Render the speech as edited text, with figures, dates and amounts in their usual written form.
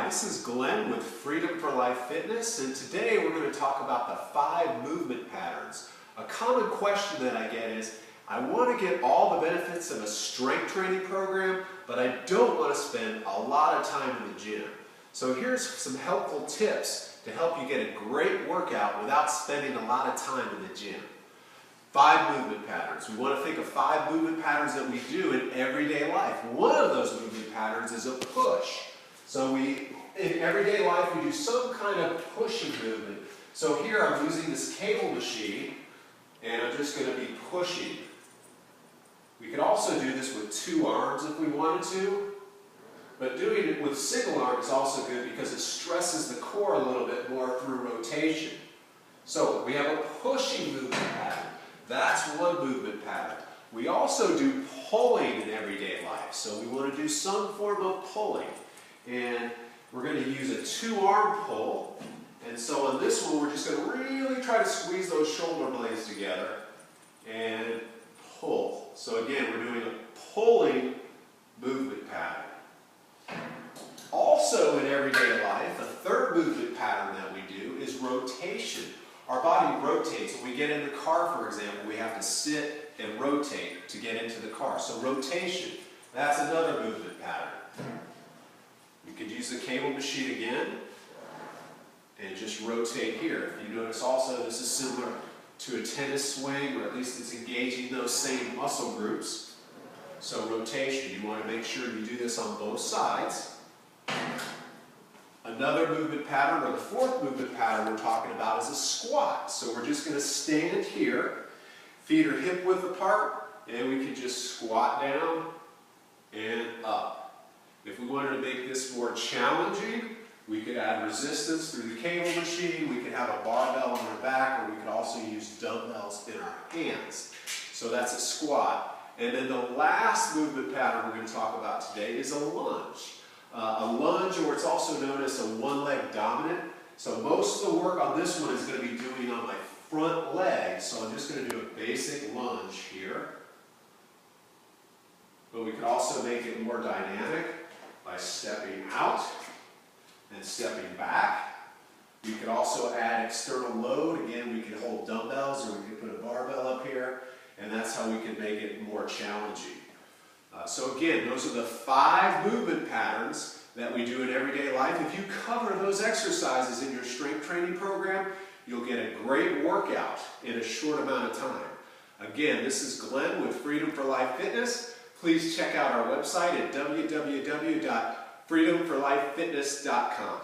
this is Glenn with Freedom for Life Fitness, and today we're going to talk about the 5 movement patterns. A common question that I get is, I want to get all the benefits of a strength training program, but I don't want to spend a lot of time in the gym. So here's some helpful tips to help you get a great workout without spending a lot of time in the gym. 5 movement patterns. We want to think of 5 movement patterns that we do in everyday life. One of those movement patterns is a push. So in everyday life, we do some kind of pushing movement. So here I'm using this cable machine, and I'm just going to be pushing. We could also do this with 2 arms if we wanted to, but doing it with single arm is also good because it stresses the core a little bit more through rotation. So we have a pushing movement pattern. That's one movement pattern. We also do pulling in everyday life. So we want to do some form of pulling. And we're going to use a 2-arm pull. And so on this one, we're just going to really try to squeeze those shoulder blades together and pull. So again, we're doing a pulling movement pattern. Also in everyday life, a 3rd movement pattern that we do is rotation. Our body rotates. When we get in the car, for example, we have to sit and rotate to get into the car. So rotation, that's another movement pattern. You could use the cable machine again and just rotate here. If you notice also, this is similar to a tennis swing, or at least it's engaging those same muscle groups. So rotation, you want to make sure you do this on both sides. Another movement pattern, or the 4th movement pattern we're talking about, is a squat. So we're just going to stand here, feet are hip width apart, and we can just squat down and up. If we wanted to make this more challenging, we could add resistance through the cable machine, we could have a barbell on our back, or we could also use dumbbells in our hands. So that's a squat. And then the last movement pattern we're going to talk about today is a lunge. A lunge, or it's also known as a one-leg dominant. So most of the work on this one is going to be doing on my front leg. So I'm just going to do a basic lunge here. But we can also make it more dynamic by stepping out and stepping back. We could also add external load. Again, we could hold dumbbells, or we could put a barbell up here, and that's how we can make it more challenging. So again, those are the 5 movement patterns that we do in everyday life. If you cover those exercises in your strength training program, you'll get a great workout in a short amount of time. Again, this is Glenn with Freedom for Life Fitness. Please check out our website at www.freedomforlifefitness.com.